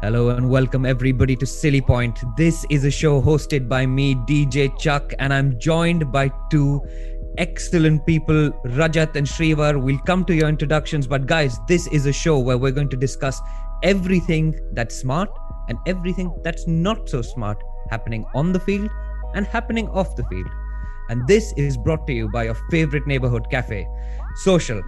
Hello and welcome everybody to Silly Point. This is a show hosted by me, DJ Chak, and I'm joined by two excellent people, Rajat and Shreevar. We'll come to your introductions, but guys, this is a show where we're going to discuss everything that's smart and everything that's not so smart happening on the field and happening off the field. And this is brought to you by your favorite neighborhood cafe, Social.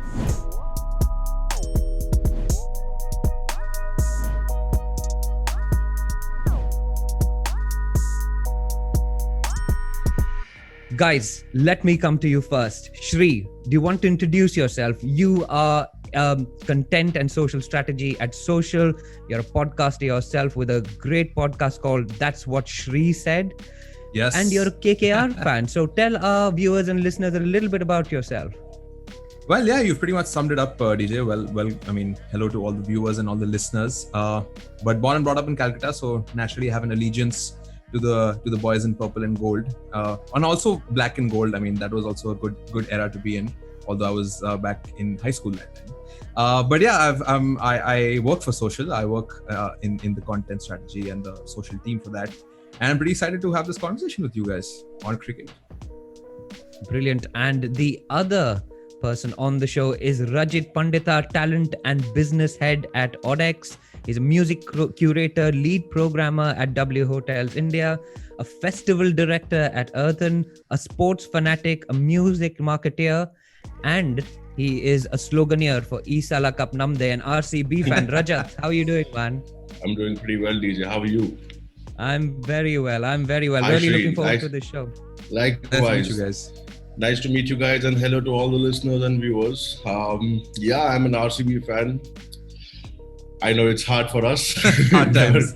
Guys, let me come to you first. Shri, do you want to introduce yourself? You are content and social strategy at Social. You're a podcaster yourself with a great podcast called That's What Shri Said. Yes. And you're a KKR fan. So tell our viewers and listeners a little bit about yourself. Well, yeah, you've pretty much summed it up, DJ. Well, I mean, hello to all the viewers and all the listeners. But born and brought up in Calcutta, so naturally have an allegiance to the boys in purple and gold, and also black and gold. I mean, that was also a good era to be in. Although I was back in high school that time. But yeah, I work for Social. I work in the content strategy and the social team for that, and I'm pretty excited to have this conversation with you guys on cricket. Brilliant. And the other person on the show is Rajat, Pandita, talent and business head at Odex. He's a music curator, lead programmer at W Hotels India, a festival director at Earthen, a sports fanatic, a music marketeer, and he is a sloganeer for Isala Cup Namde, an RCB fan. Rajat, how are you doing, man? I'm doing pretty well, DJ. How are you? I'm very well. Hi, Really Shri. looking forward to this show. Likewise. Nice to meet you guys. Nice to meet you guys, and hello to all the listeners and viewers. Yeah, I'm an RCB fan. I know it's hard for us. Hard times.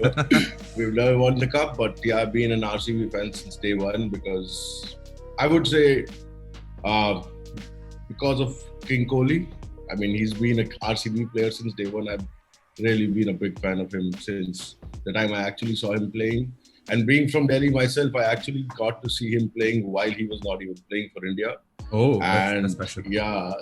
We've never won the cup, but yeah, I've been an RCB fan since day one because I would say because of King Kohli. I mean, he's been an RCB player since day one. I've really been a big fan of him since the time I actually saw him playing. And being from Delhi myself, I actually got to see him playing while he was not even playing for India. Oh, And that's special. yeah.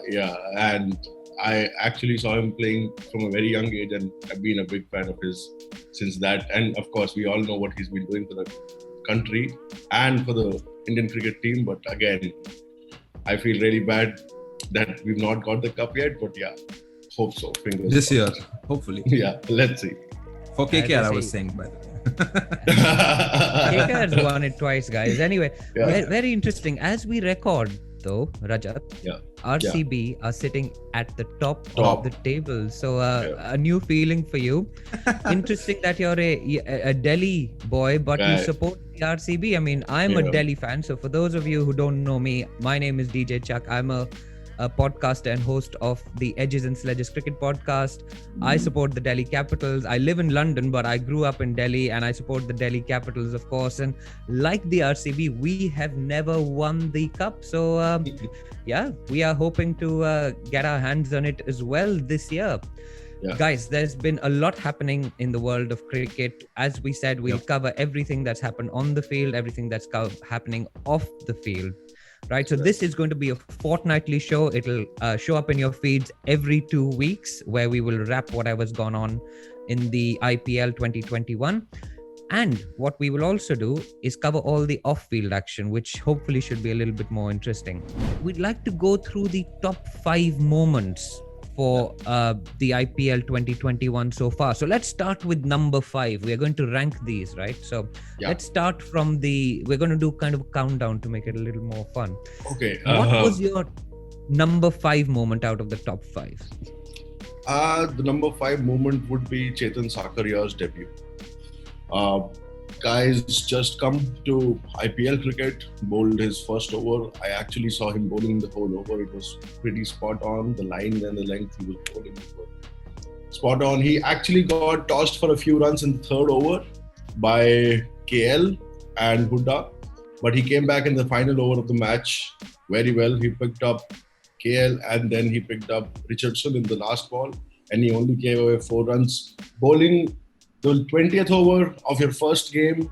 And I actually saw him playing from a very young age, and I've been a big fan of his since that. And of course, we all know what he's been doing for the country and for the Indian cricket team. But again, I feel really bad that we've not got the cup yet. But yeah, hope so. Fingers This year, crossed. hopefully. Yeah, let's see. For KKR, I was say- saying, by the way. KKR's won it twice, guys. Anyway, Yeah. very interesting. As we record, though, Rajat, Yeah. RCB are sitting at the top of Top. the table. So Yeah. a new feeling for you. Interesting that you're a Delhi boy, but you Right. support the RCB. I mean, I'm a Yeah. Delhi fan. So for those of you who don't know me, my name is DJ Chak. I'm a podcaster and host of the Edges and Sledges cricket podcast. I support the Delhi Capitals. I live in London, but I grew up in Delhi, and I support the Delhi Capitals, of course. And like the RCB, we have never won the cup. So yeah, we are hoping to get our hands on it as well this year. Yeah. Guys, there's been a lot happening in the world of cricket. As we said, we'll cover everything that's happened on the field, everything that's happening off the field. Right, so this is going to be a fortnightly show. It'll show up in your feeds every 2 weeks, where we will wrap whatever's gone on in the IPL 2021. And what we will also do is cover all the off-field action, which hopefully should be a little bit more interesting. We'd like to go through the top 5 moments for the IPL 2021 so far. So let's start with number 5. We're going to rank these, right? So Yeah. let's start from we're going to do kind of a countdown to make it a little more fun. Okay. What was your number 5 moment out of the top 5? The number 5 moment would be Chetan Sakariya's debut. Guys just come to IPL cricket, bowled his first over. I actually saw him bowling the whole over. It was pretty spot on. The line and the length he was bowling were spot on. He actually got tossed for a few runs in the third over by KL and Huda, but he came back in the final over of the match very well. He picked up KL and then he picked up Richardson in the last ball, and he only gave away 4 runs. Bowling the 20th over of your first game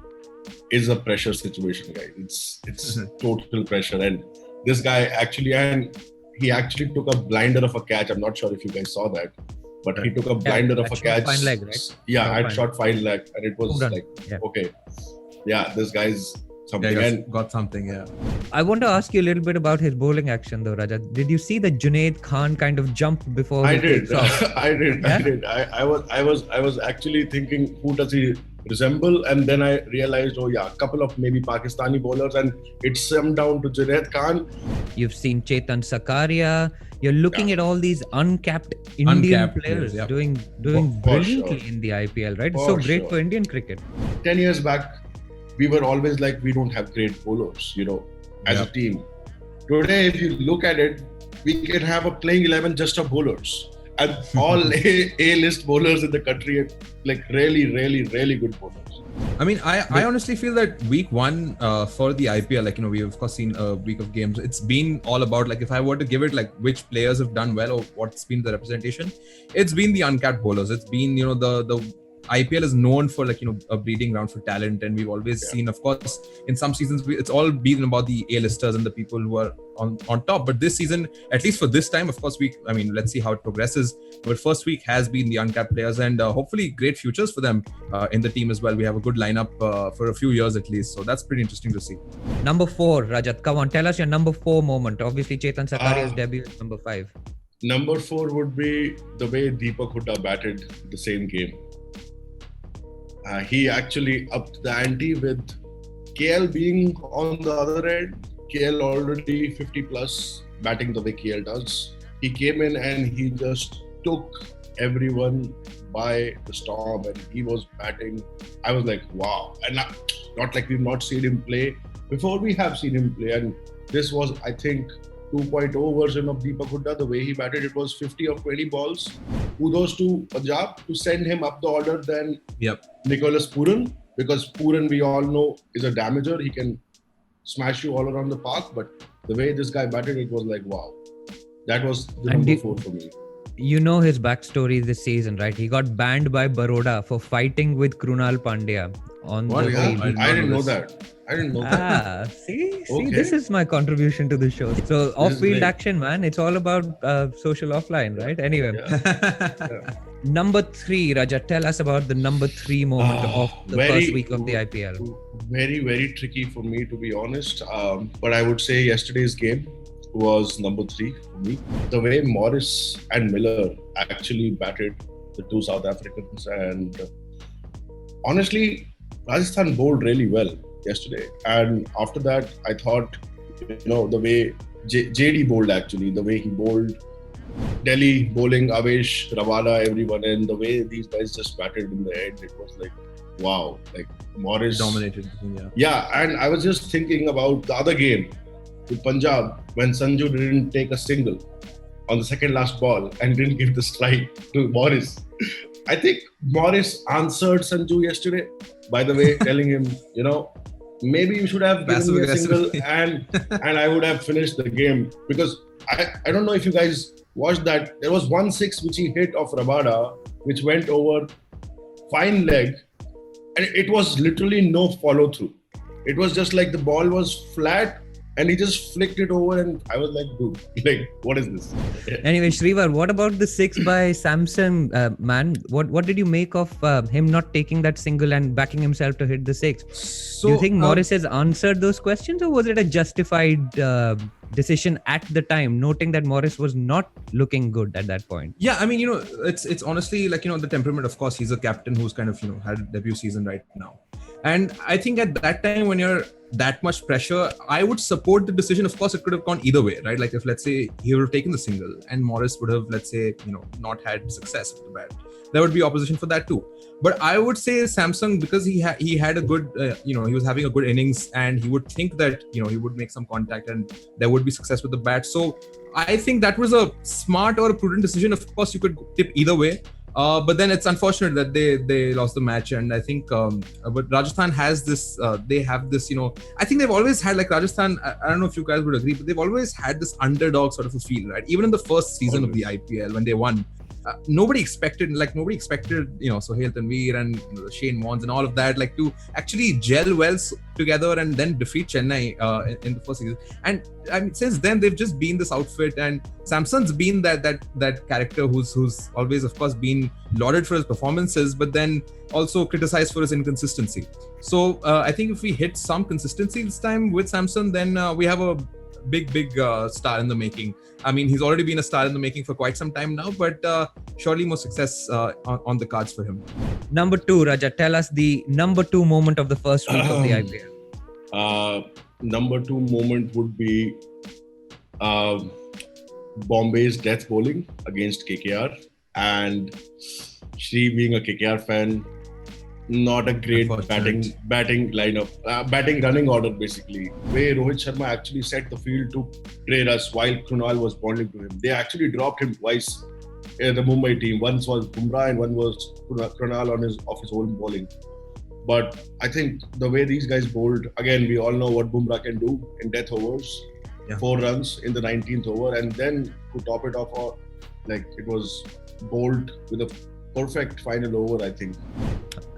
is a pressure situation, guys. It's total pressure, and this guy actually took a blinder of a catch. I'm not sure if you guys saw that. but he took a blinder of a catch. Fine leg, right? Yeah, Short I'd fine. shot fine leg, and it was like, okay, yeah, this guy's something. Yeah, got something, yeah. I want to ask you a little bit about his bowling action though, Rajat. Did you see the Junaid Khan kind of jump before I he did. takes off? I did. I was actually thinking, who does he resemble? And then I realized, oh yeah, a couple of maybe Pakistani bowlers, and it summed down to Junaid Khan. You've seen Chetan Sakaria. You're looking at all these uncapped Indian players doing brilliantly in the IPL, right? It's so great for Indian cricket. 10 years back, we were always like, we don't have great bowlers, as a team. Today, if you look at it, we can have a playing 11 just of bowlers. And all A-list bowlers in the country, like really, really, really good bowlers. I mean, I honestly feel that week one for the IPL, we've of course seen a week of games. It's been all about, like, if I were to give it, like, which players have done well or what's been the representation, it's been the uncapped bowlers. It's been, the IPL is known for, like, a breeding ground for talent, and we've always seen, of course, in some seasons it's all been about the A-listers and the people who are on top. But this season, at least for this time, of course, let's see how it progresses. But first week has been the uncapped players, and hopefully great futures for them in the team as well. We have a good lineup for a few years at least, so that's pretty interesting to see. Number 4, Rajat, come on, tell us your number 4 moment. Obviously, Chetan Sakaria's debut is number 5. Number 4 would be the way Deepak Hooda batted the same game. He actually upped the ante with KL being on the other end. KL already 50 plus batting the way KL does. He came in and he just took everyone by the storm, and he was batting. I was like, wow. And not like we've not seen him play before. We have seen him play, and this was, I think, 2.0 version of Deepak Hooda. The way he batted, it was 50 of 20 balls. Kudos to Punjab to send him up the order than Nicholas Pooran, because Pooran, we all know, is a damager. He can smash you all around the park, but the way this guy batted, it was like, wow. That was the number 4 for me. You know his backstory this season, right? He got banned by Baroda for fighting with Krunal Pandya on the field. I didn't know that. See, this is my contribution to the show. So off-field action, man. It's all about social offline, right? Anyway. Number 3, Rajat, tell us about the number 3 moment of the first week of the IPL. Very, very tricky for me, to be honest. But I would say yesterday's game was number 3 for me. The way Morris and Miller actually batted the two South Africans, and honestly, Rajasthan bowled really well yesterday. And after that, I thought, the way JD bowled, actually, the way he bowled, Delhi bowling, Avesh, Rawala, everyone, and the way these guys just batted in the end, it was like, wow. Like, Morris dominated. Yeah, and I was just thinking about the other game with Punjab when Sanju didn't take a single on the second last ball and didn't give the strike to Morris. I think Morris answered Sanju yesterday, by the way, telling him, maybe you should have given me a single and I would have finished the game. Because I don't know if you guys watched that. There was 1-6 which he hit of Rabada, which went over, fine leg, and it was literally no follow through. It was just like the ball was flat and he just flicked it over, and I was like, dude, like, what is this? Anyway, Shreevar, what about the 6 by Samson, man? What did you make of him not taking that single and backing himself to hit the 6? So, do you think Morris has answered those questions, or was it a justified decision at the time, noting that Morris was not looking good at that point? Yeah, I mean, it's honestly like, the temperament. Of course, he's a captain who's kind of, had a debut season right now. And I think at that time, when you're that much pressure, I would support the decision. Of course, it could have gone either way, right? Like, if, let's say, he would have taken the single and Morris would have, let's say, not had success with the bat, there would be opposition for that too. But I would say Samsung, because he had a good, he was having a good innings, and he would think that, he would make some contact and there would be success with the bat. So I think that was a smart or a prudent decision. Of course, you could tip either way. But then it's unfortunate that they lost the match, and I think but Rajasthan has this they have this, I think they've always had, like, Rajasthan, I don't know if you guys would agree, but they've always had this underdog sort of a feel, right? Even in the first season of the IPL when they won, nobody expected, Sohail Tanveer and Shane Warnes and all of that, like to actually gel well together and then defeat Chennai in the first season. And I mean, since then they've just been this outfit, and Samson's been that character who's always, of course, been lauded for his performances, but then also criticized for his inconsistency. So I think if we hit some consistency this time with Samson, then we have a big star in the making. I mean, he's already been a star in the making for quite some time now, but surely more success on the cards for him. Number 2, Rajat, tell us the number 2 moment of the first week of the IPL. Number 2 moment would be Bombay's death bowling against KKR, and Shree, being a KKR fan, not a great batting lineup, batting running order basically. Where Rohit Sharma actually set the field to play us while Krunal was bowling to him. They actually dropped him twice in the Mumbai team. Once was Bumrah and one was Krunal off his own bowling. But I think the way these guys bowled, again, we all know what Bumrah can do in death overs. Yeah. 4 runs in the 19th over, and then to top it off, it was bowled with a perfect final over, I think.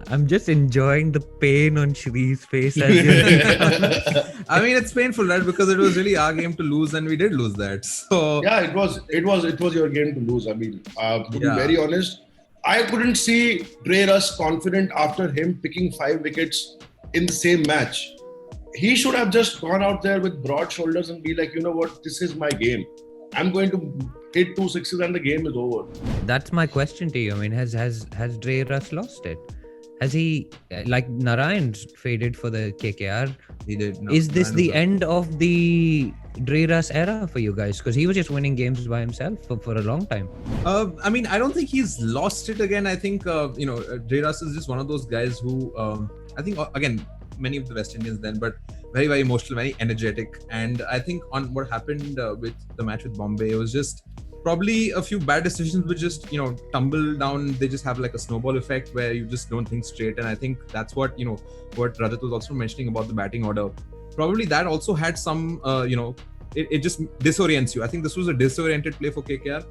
I'm just enjoying the pain on Shree's face. As I mean, it's painful, right? Because it was really our game to lose, and we did lose that. So yeah, it was your game to lose. I mean, to be very honest, I couldn't see Trey Russ confident after him picking 5 wickets in the same match. He should have just gone out there with broad shoulders and be like, you know what, this is my game. I'm going to hit 2 sixes and the game is over. That's my question to you. I mean, has Trey Russ lost it? Has he, like Narayan faded for the KKR? He did. No, is this the end of the Trey Russ era for you guys? Because he was just winning games by himself for a long time. I mean, I don't think he's lost it again. I think, Trey Russ is just one of those guys who, I think, again, many of the West Indians then, but very, very emotional, very energetic. And I think on what happened with the match with Bombay, it was just probably a few bad decisions which just, tumble down. They just have like a snowball effect where you just don't think straight. And I think that's what Rajat was also mentioning about the batting order. Probably that also had some, it just disorients you. I think this was a disoriented play for KKR.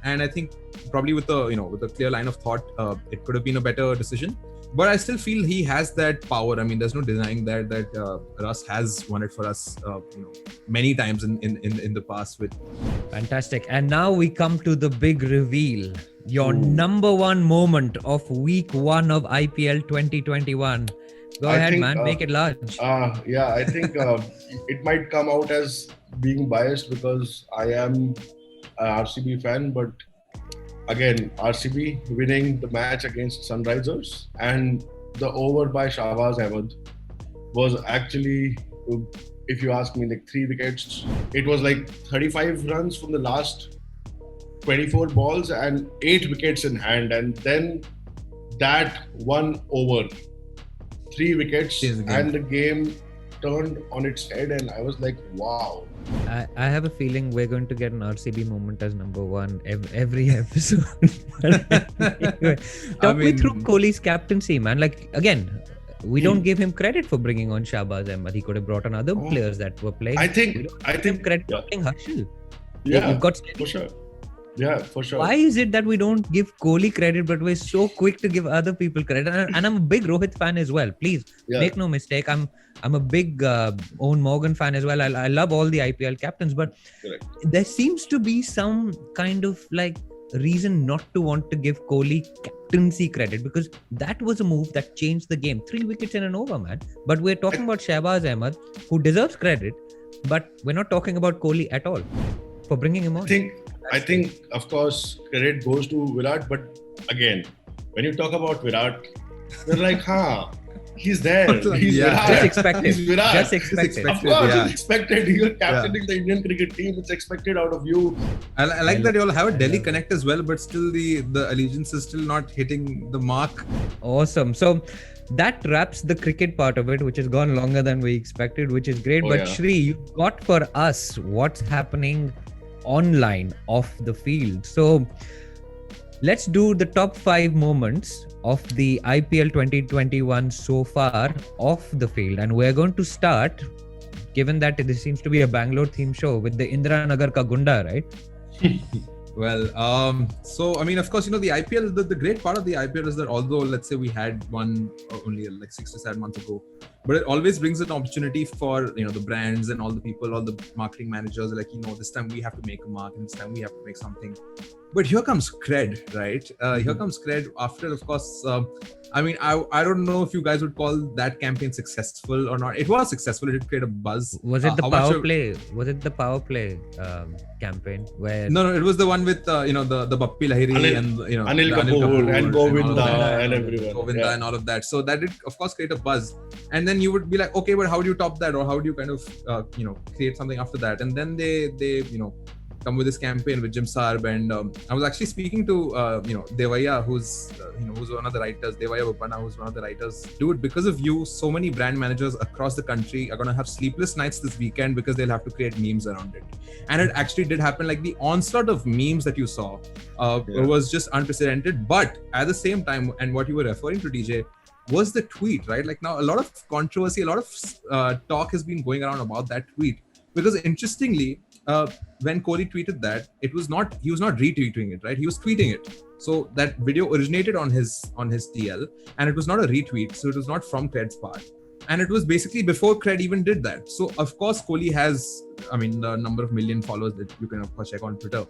And I think probably with a clear line of thought, it could have been a better decision. But I still feel he has that power. I mean, there's no denying that Russ has won it for us, many times in the past. With fantastic. And now we come to the big reveal. Your number 1 moment of week 1 of IPL 2021. Go ahead, man. Make it large. Yeah, I think it might come out as being biased because I am an RCB fan, but again, RCB winning the match against Sunrisers, and the over by Shahbaz Ahmed was actually, if you ask me, like 3 wickets. It was like 35 runs from the last 24 balls and 8 wickets in hand. And then that one over, 3 wickets, and the game turned on its head. And I was like, wow. I have a feeling we're going to get an RCB moment as number 1 every episode. Anyway, talk me through Kohli's captaincy, man. Like, again, we don't give him credit for bringing on Shahbaz Ahmed. He could have brought on other players that were playing. I think credit for playing Harshal. Yeah, you've got for sure. Yeah, for sure. Why is it that we don't give Kohli credit, but we're so quick to give other people credit? And I'm a big Rohit fan as well. Please make no mistake. I'm a big Owen Morgan fan as well. I love all the IPL captains, but there seems to be some kind of like reason not to want to give Kohli captaincy credit, because that was a move that changed the game. 3 wickets in an over, man. But we're talking about Shahbaz Ahmed, who deserves credit, but we're not talking about Kohli at all for bringing him on. I think, of course, credit goes to Virat, but again, when you talk about Virat, they're like, he's there. He's Virat. Just expected. He's Virat. Just expected. Of course, it's expected. You're captaining the Indian cricket team. It's expected out of you. I like that you all have a Delhi connect as well, but still the allegiance is still not hitting the mark. Awesome. So that wraps the cricket part of it, which has gone longer than we expected, which is great. Shree, you got for us what's happening online, off the field. So let's do the top 5 moments of the IPL 2021 so far off the field. And we're going to start, given that this seems to be a Bangalore theme show, with the Indira Nagar Ka Gunda, right? Well, so I mean, of course, the IPL. The great part of the IPL is that although let's say we had one only like 6 to 7 months ago, but it always brings an opportunity for the brands and all the people, all the marketing managers. Like this time we have to make a mark, and this time we have to make something. But here comes cred, right? Here comes cred after, of course. I mean, I don't know if you guys would call that campaign successful or not. It was successful. It did create a buzz. Was it the power play? Was it the power play campaign where? No, it was the one with the Bappi Lahiri and Anil Kapoor and Govinda and everyone. Govinda and all of that. So that did, of course, create a buzz. And then you would be like, okay, but how do you top that, or how do you kind of create something after that? And then they come with this campaign with Jim Sarb, and I was actually speaking to Devaya, who's one of the writers, Devaya Bopana, who's one of the writers. Dude, because of you, so many brand managers across the country are gonna have sleepless nights this weekend because they'll have to create memes around it. And it actually did happen. Like the onslaught of memes that you saw was just unprecedented. But at the same time, and what you were referring to, DJ, was the tweet, right? Like now a lot of controversy, a lot of talk has been going around about that tweet, because interestingly, when Kohli tweeted that, he was not retweeting it, right? He was tweeting it. So that video originated on his TL, and it was not a retweet, so it was not from Cred's part. And it was basically before Cred even did that. So of course Kohli has, I mean, the number of million followers that you can of course check on Twitter.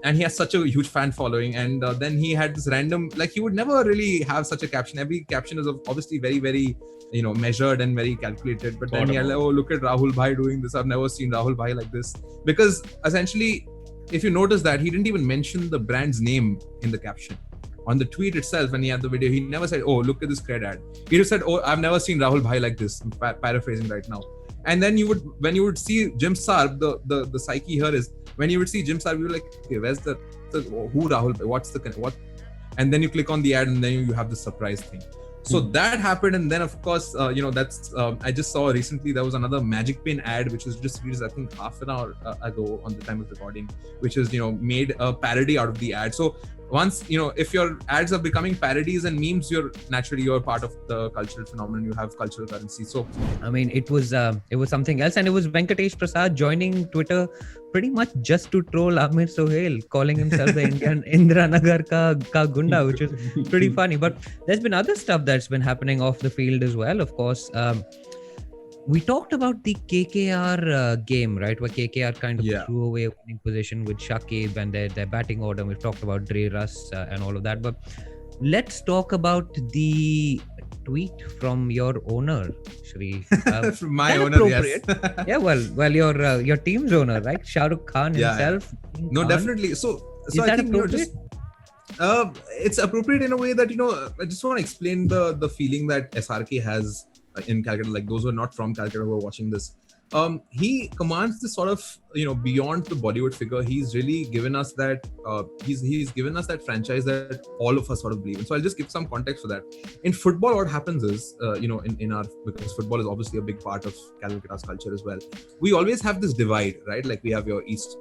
And he has such a huge fan following, and then he had this random, like he would never really have such a caption. Every caption is obviously very, very, measured and very calculated. But then he had like, oh, look at Rahul Bhai doing this. I've never seen Rahul Bhai like this. Because essentially, if you notice that, he didn't even mention the brand's name in the caption. On the tweet itself, when he had the video, he never said, oh, look at this Cred ad. He just said, oh, I've never seen Rahul Bhai like this. I'm paraphrasing right now. And then when you would see Jim Sarb, the psyche here is, when you would see Jim Sarb, you were like, okay, where's the who Rahul Bhai? What's the what? And then you click on the ad, and then you have the surprise thing. So that happened, and then of course, that's I just saw recently there was another Magic Pin ad which was just released, I think half an hour ago on the time of recording, which is made a parody out of the ad. So once if your ads are becoming parodies and memes, you're part of the cultural phenomenon. You have cultural currency. So I mean, it was something else, and it was Venkatesh Prasad joining Twitter pretty much just to troll Amir Sohail, calling himself the Indian Indiranagar ka gunda, which is pretty funny. But there's been other stuff that's been happening off the field as well, of course. We talked about the KKR game, right? Where KKR kind of threw away a winning position with Shakib and their batting order. We've talked about Dre Russ and all of that. But let's talk about the tweet from your owner, Shri. From my owner, yes. Yeah, well, your team's owner, right? Shah Rukh Khan himself. No, definitely. So I think it's appropriate in a way that I just want to explain the feeling that SRK has in Calcutta, like those who are not from Calcutta who are watching this. He commands this sort of beyond the Bollywood figure. He's really given us that he's given us that franchise that all of us sort of believe in. So I'll just give some context for that. In football, what happens is in our, because football is obviously a big part of Calcutta's culture as well, we always have this divide, right? Like we have your East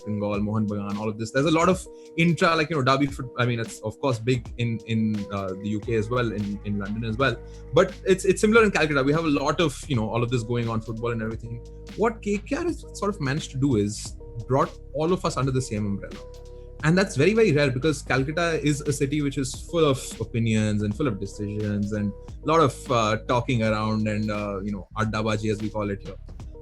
Bengal, Mohan Bagan, all of this. There's a lot of intra, like derby foot. I mean, it's of course big in the UK as well, in London as well, but it's similar in Calcutta. We have a lot of all of this going on, football and everything. What KKR has sort of managed to do is brought all of us under the same umbrella. And that's very, very rare, because Calcutta is a city which is full of opinions and full of decisions and a lot of talking around and, addabaji as we call it here.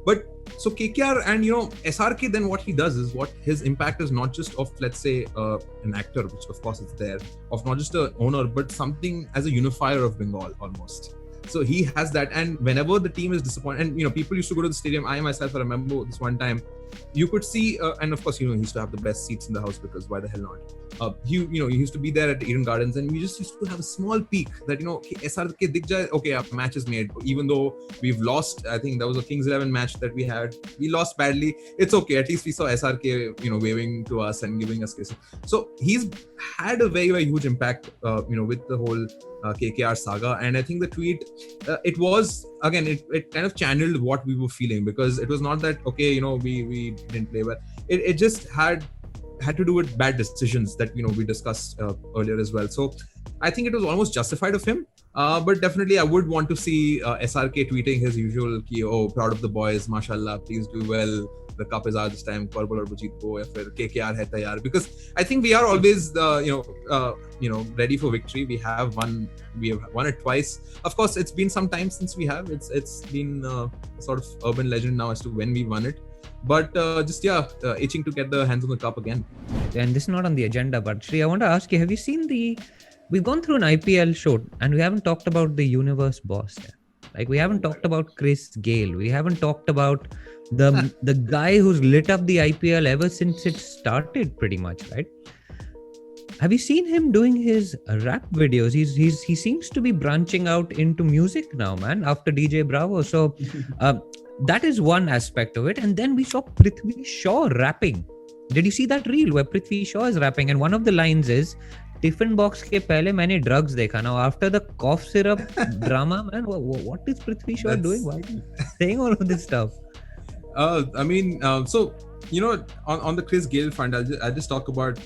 But so KKR and, SRK, then what he does is, what his impact is not just of, let's say, an actor, which of course is there, of not just an owner, but something as a unifier of Bengal almost. So he has that, and whenever the team is disappointed, and people used to go to the stadium. I myself, I remember this one time, you could see, and of course, he used to have the best seats in the house, because why the hell not? He used to be there at Eden Gardens, and we just used to have a small peek that SRK dikh jaye, okay, our match is made. Even though we've lost, I think there was a Kings 11 match that we lost badly. It's okay. At least we saw SRK, waving to us and giving us kisses. So he's had a very, very huge impact, with the whole KKR saga. And I think the tweet, it was, again, it kind of channeled what we were feeling, because it was not that, okay, we didn't play well. It just had to do with bad decisions that we discussed earlier as well. So I think it was almost justified of him, but definitely I would want to see SRK tweeting his usual proud of the boys, mashallah, please do well, the cup is ours this time, Purple or Jeet ko, ya fir KKR hai tayar. Because I think we are always ready for victory. We have won it twice. Of course, it's been some time since we have. It's been sort of urban legend now as to when we won it. But itching to get the hands on the cup again. And this is not on the agenda, but Shri, I want to ask you, have you seen we've gone through an IPL show and we haven't talked about the universe boss. Like, we haven't talked about Chris Gayle. We haven't talked about the guy who's lit up the IPL ever since it started, pretty much, right? Have you seen him doing his rap videos? He seems to be branching out into music now, man, after DJ Bravo. So that is one aspect of it. And then we saw Prithvi Shaw rapping. Did you see that reel where Prithvi Shaw is rapping? And one of the lines is, tiffin box के पहले मैंने drugs देखा ना after the cough syrup drama man what is Prithvi Shaw doing why saying all of this stuff? So on the Chris Gayle front, I'll just talk about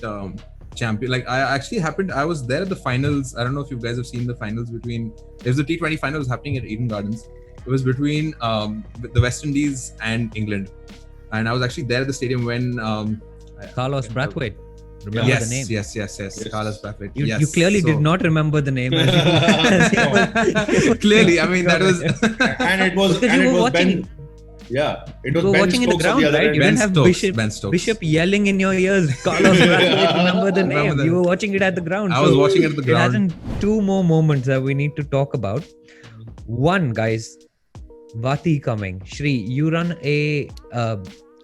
champion. Like, I was there at the finals. I don't know if you guys have seen the finals between, it was the T20 finals happening at Eden Gardens. It was between the West Indies and England, and I was actually there at the stadium when Carlos Brathwaite. Remember the name? Yes. Carlos Brathwaite. You clearly did not remember the name. Clearly, I mean, that was and it was Ben. Yeah, it was Ben watching in the Stokes ground, the right? You didn't have Ben Stokes. Bishop yelling in your ears, Carlos Brathwaite, remember the name. You were watching it at the ground. I was watching it at the ground. It hasn't two more moments that we need to talk about. One, guys, Vati coming. Shri, you run a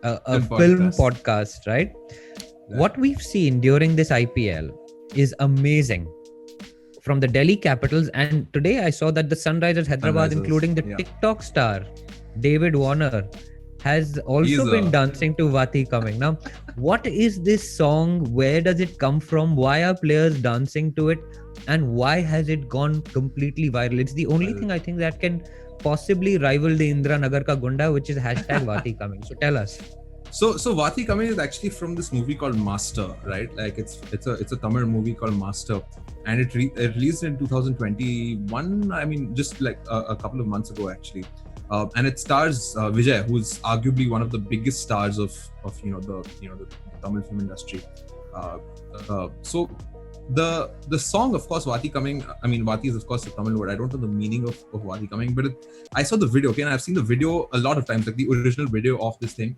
film podcast, right? Yeah. What we've seen during this IPL is amazing. From the Delhi Capitals, and today I saw that the Sunrisers Hyderabad, including the TikTok star David Warner, has also been dancing to Vati Coming. Now, what is this song? Where does it come from? Why are players dancing to it? And why has it gone completely viral? It's the only thing I think that can possibly rival the Indira Nagar ka Gunda, which is #Vati Coming. So tell us. So Vati Coming is actually from this movie called Master, right? Like, it's a Tamil movie called Master, and it released in 2021. I mean, just like a couple of months ago, actually. And it stars Vijay, who's arguably one of the biggest stars of the Tamil film industry. So the song, of course, Vati Coming. I mean, Vati is of course a Tamil word. I don't know the meaning of Vati Coming, but I saw the video. Okay, and I've seen the video a lot of times, like the original video of this thing.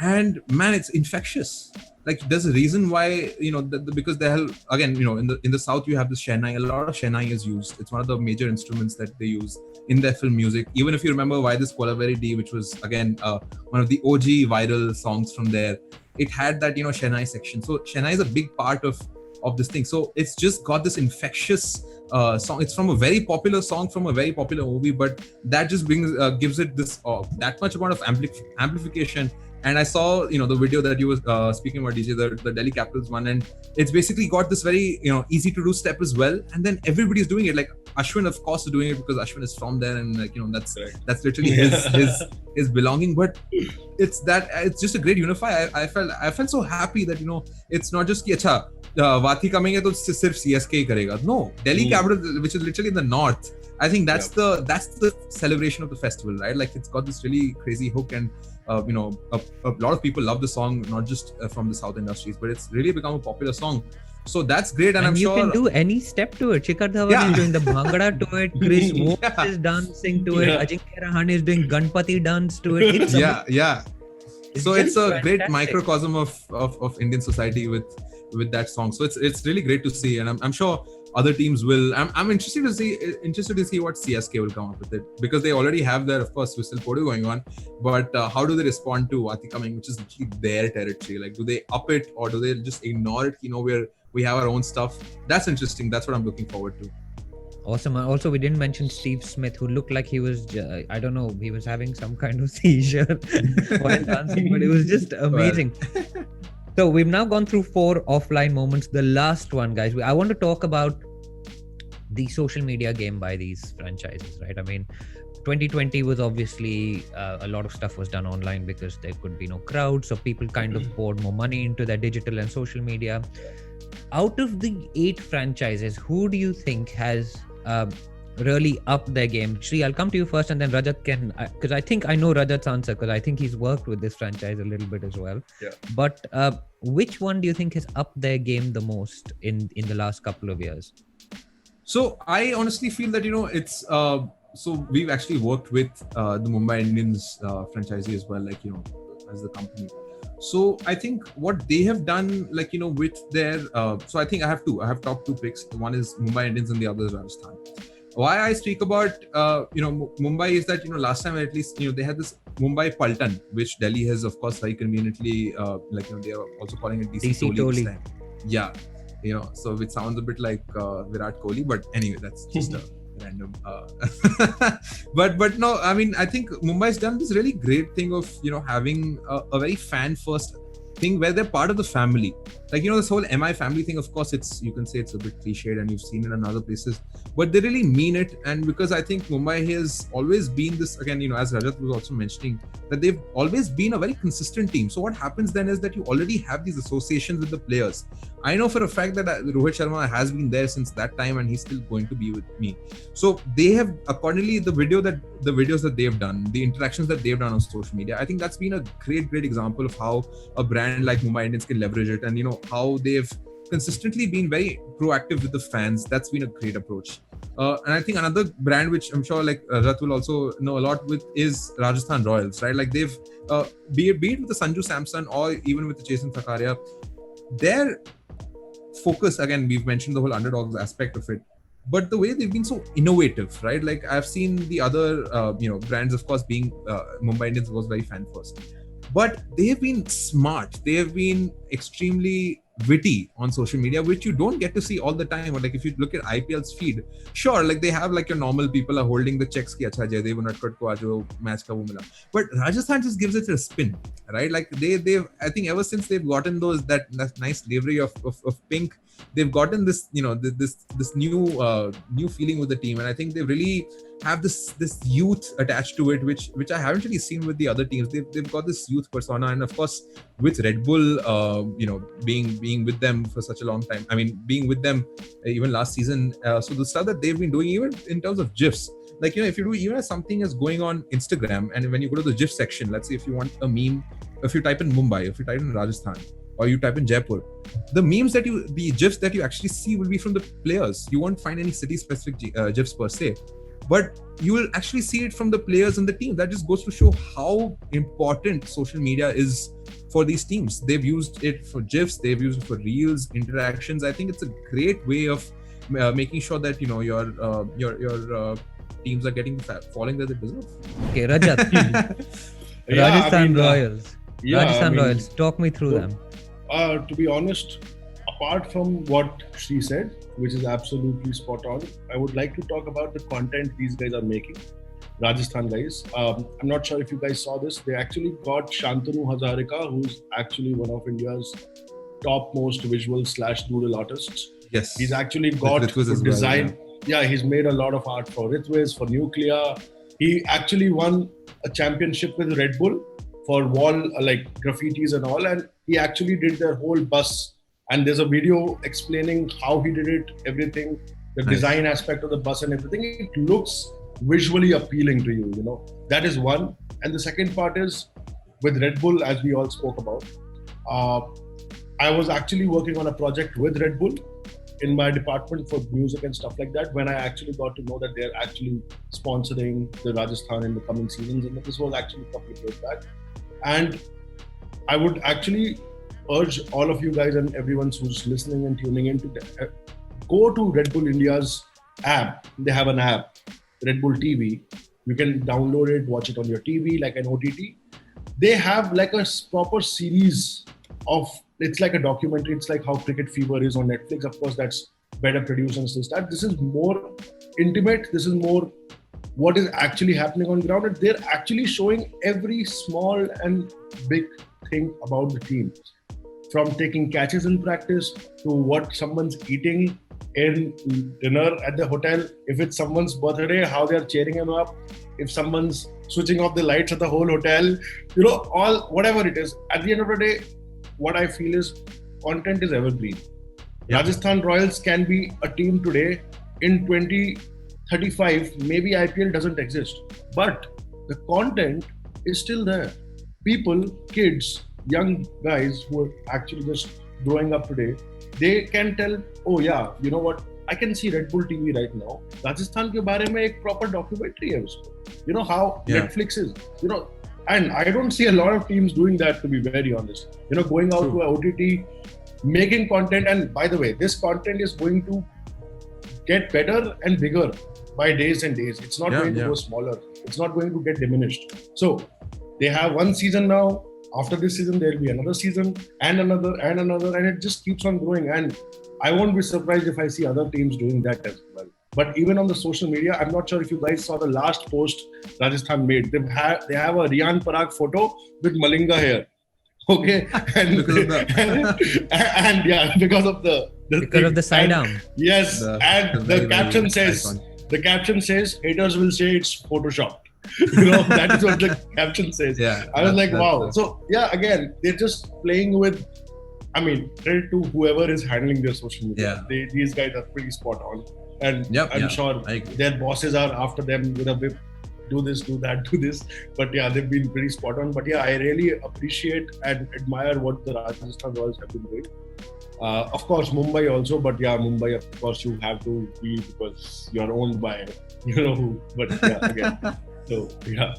And man, it's infectious. Like, there's a reason why, because again, in the South you have this Shehnai. A lot of Shehnai is used. It's one of the major instruments that they use in their film music. Even if you remember Why This Kolaveri D, which was again one of the OG viral songs from there, it had that Shehnai section. So Shehnai is a big part of this thing. So it's just got this infectious song. It's from a very popular song from a very popular movie, but that just gives it this that much amount of amplification. And I saw the video that you were speaking about, DJ, the Delhi Capitals one, and it's basically got this very easy to do step as well. And then everybody's doing it. Like, Ashwin, of course, is doing it because Ashwin is from there, and that's literally his belonging. But it's just a great unifier. I felt so happy that it's not just ki acha Vati Coming hai to sirf CSK hi karega. No, Delhi Capitals, which is literally in the north. I think that's the celebration of the festival, right? Like, it's got this really crazy hook, and a lot of people love the song, not just from the South industries, but it's really become a popular song. So that's great, and I'm you sure can do any step to it. Shikhar Dhawan is doing the bhangra to it. Chris Woakes is dancing to it. Ajinkya Rahane is doing Ganpati dance to it. It's so it's a great microcosm of Indian society with that song. So it's really great to see, and I'm sure other teams will. I'm interested to see what CSK will come up with it, because they already have their, of course, Whistle Podu going on. But how do they respond to Vati Coming, which is actually their territory? Like, do they up it, or do they just ignore it? We have our own stuff. That's interesting. That's what I'm looking forward to. Awesome. Also, we didn't mention Steve Smith, who looked like he was, I don't know, he was having some kind of seizure while dancing, but it was just amazing. Well. So we've now gone through 4 offline moments. The last one, guys, I want to talk about the social media game by these franchises, right? I mean, 2020 was obviously a lot of stuff was done online because there could be no crowd. So people kind of poured more money into their digital and social media. Out of the 8 franchises, who do you think has really up their game? Shri, I'll come to you first, and then Rajat can, because I think I know Rajat's answer, because I think he's worked with this franchise a little bit as well. Yeah. But which one do you think has upped their game the most in the last couple of years? So I honestly feel that, it's so we've actually worked with the Mumbai Indians franchisee as well, like, as the company. So I think what they have done, like, with their so I think I have top two picks. One is Mumbai Indians and the other is Rajasthan. Why I speak about Mumbai is that, last time at least, they had this Mumbai Paltan, which Delhi has of course very conveniently like, they are also calling it DC Toli this time. Yeah, so which sounds a bit like Virat Kohli, but anyway, that's just a random but no, I mean, I think Mumbai's done this really great thing of having a very fan first thing where they're part of the family. Like, this whole MI family thing, of course, you can say it's a bit cliched and you've seen it in other places, but they really mean it. And because I think Mumbai has always been this, again, as Rajat was also mentioning, that they've always been a very consistent team. So what happens then is that you already have these associations with the players. I know for a fact that Rohit Sharma has been there since that time and he's still going to be with me. So they have, accordingly, the videos that they've done, the interactions that they've done on social media, I think that's been a great example of how a brand like Mumbai Indians can leverage it, and how they've consistently been very proactive with the fans. That's been a great approach. And I think another brand which I'm sure like Rajat will also know a lot with is Rajasthan Royals, right? Like they've be it with the Sanju Samson or even with the Jason Chhotaria, their focus, again, we've mentioned the whole underdogs aspect of it, but the way they've been so innovative, right? Like I've seen the other brands, of course, being Mumbai Indians was very fan first, but they have been smart. They have been extremely witty on social media, which you don't get to see all the time. Or like if you look at IPL's feed, sure, like they have like your normal people are holding the checks ki acha Jaydev Unadkat ko aajo match ka wo mila, but Rajasthan just gives it a spin, right? Like they've I think ever since they've gotten that nice livery of pink, they've gotten this this new feeling with the team, and I think they really have this youth attached to it, which I haven't really seen with the other teams. They've got this youth persona, and of course with Red Bull being with them for such a long time, I mean being with them even last season, so the stuff that they've been doing, even in terms of GIFs, like if you do even as something is going on Instagram, and when you go to the GIF section, let's say if you want a meme, if you type in Mumbai, if you type in Rajasthan, or you type in Jaipur, the GIFs that you actually see will be from the players. You won't find any city specific GIFs per se, but you will actually see it from the players and the team. That just goes to show how important social media is for these teams. They've used it for GIFs, they've used it for reels, interactions. I think it's a great way of making sure that your teams are getting falling that they deserve. Okay, Rajat. Rajasthan Royals. Rajasthan Royals. Talk me through them. To be honest, apart from what she said, which is absolutely spot on, I would like to talk about the content these guys are making. Rajasthan guys. I'm not sure if you guys saw this. They actually got Shantanu Hazarika, who's actually one of India's topmost visual / doodle artists. Yes. He's actually got to design. Well, yeah, he's made a lot of art for Ritviz, for Nuclear. He actually won a championship with Red Bull for wall like graffitis and all, and he actually did their whole bus. And there's a video explaining how he did it, everything, the design aspect of the bus and everything. It looks visually appealing to you, That is one. And the second part is with Red Bull, as we all spoke about. I was actually working on a project with Red Bull in my department for music and stuff like that, when I actually got to know that they're actually sponsoring the Rajasthan in the coming seasons. And this was actually a couple of years back. And I would actually urge all of you guys and everyone who's listening and tuning in to go to Red Bull India's app. They have an app, Red Bull TV. You can download it, watch it on your TV like an OTT. They have like a proper series of, it's like a documentary. It's like how Cricket Fever is on Netflix. Of course, that's better produced and stuff. This is more intimate. This is more what is actually happening on ground. And they're actually showing every small and big thing about the team. From taking catches in practice to what someone's eating in dinner at the hotel. If it's someone's birthday, how they're cheering him up. If someone's switching off the lights at the whole hotel, all whatever it is. At the end of the day, what I feel is content is evergreen. Yeah. Rajasthan Royals can be a team today. In 2030, 35, maybe IPL doesn't exist, but the content is still there. People, kids, young guys who are actually just growing up today, they can tell, oh yeah, you know what? I can see Red Bull TV right now. Rajasthan के बारे में एक proper documentary है उसको. You know how Netflix is. You know, and I don't see a lot of teams doing that, to be very honest. You know, going out to a OTT, making content, and by the way, this content is going to get better and bigger by days and days. It's not going to go smaller. It's not going to get diminished. So they have one season now. After this season, there'll be another season and another, and it just keeps on growing. And I won't be surprised if I see other teams doing that as well. But even on the social media, I'm not sure if you guys saw the last post Rajasthan made. They have a Riyan Parag photo with Malinga hair. Okay, and yeah, because of the side arm. Yes, the caption says haters will say it's photoshopped. You know, that is what the caption says. Yeah, I was like, wow. So yeah, again, they're just playing with. I mean, credit to whoever is handling their social media. These guys are pretty spot on, and I'm sure their bosses are after them with a whip. Do this, do that, do this. But yeah, they've been pretty spot on. But yeah, I really appreciate and admire what the Rajasthan Royals have been doing. Of course, Mumbai also. But yeah, Mumbai, of course, you have to be because you're owned by, you know who. But yeah, again. So yeah.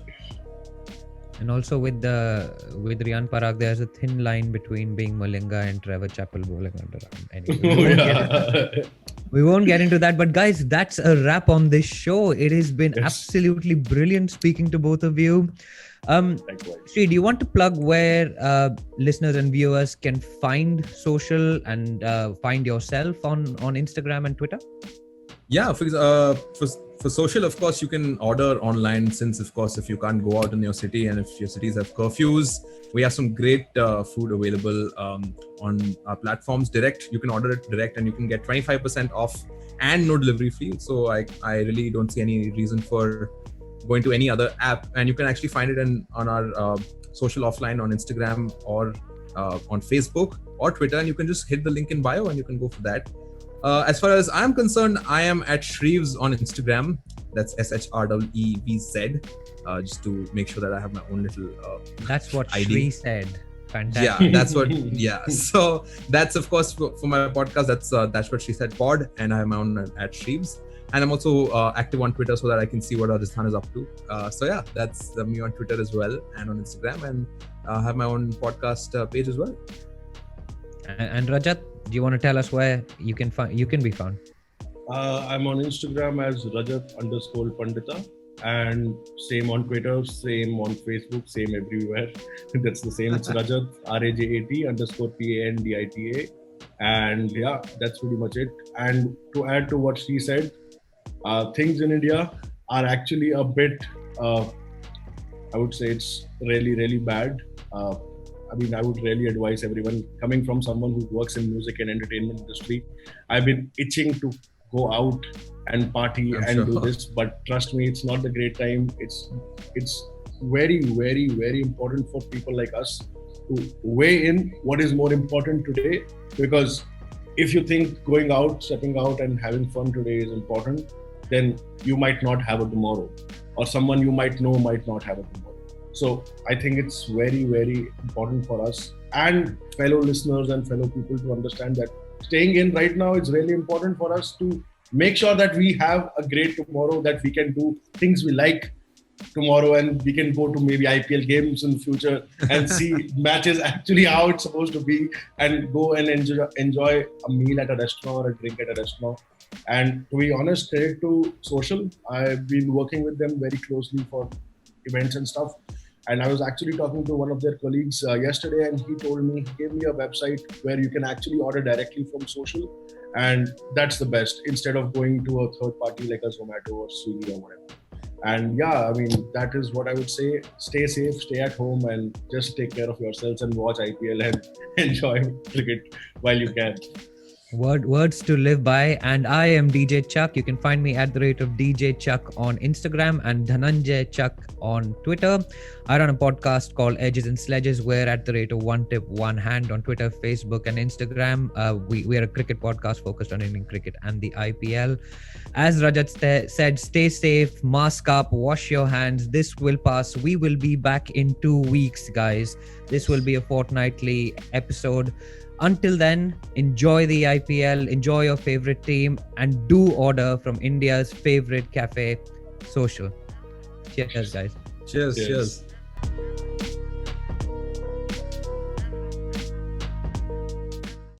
And also with Riyan Parag, there's a thin line between being Malinga and Trevor Chappell bowling underarm. Anyway, we won't get into that. But guys, that's a wrap on this show. It has been absolutely brilliant speaking to both of you. Sri, do you want to plug where listeners and viewers can find social and find yourself on Instagram and Twitter? Yeah, for social, of course, you can order online since, of course, if you can't go out in your city and if your cities have curfews, we have some great food available on our platforms direct. You can order it direct and you can get 25% off and no delivery fee. So I really don't see any reason for going to any other app. And you can actually find it on our social offline on Instagram or on Facebook or Twitter. And you can just hit the link in bio and you can go for that. As far as I'm concerned, I am at Shreevz on Instagram. That's SHREEVZ. Just to make sure that I have my own little That's what ID. Shri said. Fantastic. Yeah, that's what. Yeah. So that's of course for my podcast. That's what she said pod, and I have my own at Shreevz. And I'm also active on Twitter so that I can see what Rajasthan is up to. So yeah, that's me on Twitter as well and on Instagram, and have my own podcast page as well. And Rajat, do you want to tell us where you can be found? I'm on Instagram as Rajat_Pandita, and same on Twitter, same on Facebook, same everywhere. That's the same. It's Rajat RAJAT_PANDITA, and yeah, that's pretty much it. And to add to what she said, things in India are actually a bit. I would say it's really, really bad. I mean, I would really advise everyone, coming from someone who works in music and entertainment industry, I've been itching to go out and party do this, but trust me, it's not the great time. It's very, very, very important for people like us to weigh in what is more important today, because if you think going out, stepping out and having fun today is important, then you might not have a tomorrow, or someone you might know might not have a tomorrow. So I think it's very, very important for us and fellow listeners and fellow people to understand that staying in right now is really important for us to make sure that we have a great tomorrow, that we can do things we like tomorrow, and we can go to maybe IPL games in the future and see matches actually how it's supposed to be, and go and enjoy a meal at a restaurant or a drink at a restaurant. And to be honest, credit to Social. I've been working with them very closely for events and stuff. And I was actually talking to one of their colleagues yesterday, and he gave me a website where you can actually order directly from Social. And that's the best, instead of going to a third party like a Zomato or Swiggy or whatever. And yeah, I mean, that is what I would say. Stay safe, stay at home, and just take care of yourselves and watch IPL and enjoy cricket while you can. Words to live by. And I am DJ Chak. You can find me at the rate of DJ Chak on Instagram and Dhananjaya Chak on Twitter. I run a podcast called Edges and Sledges. We're at the rate of One Tip, One Hand on Twitter, Facebook, and Instagram. We are a cricket podcast focused on Indian cricket and the IPL. As Rajat said, stay safe, mask up, wash your hands. This will pass. We will be back in 2 weeks, guys. This will be a fortnightly episode. Until then, enjoy the IPL, enjoy your favorite team, and do order from India's favorite cafe, Social. Cheers, guys. Cheers.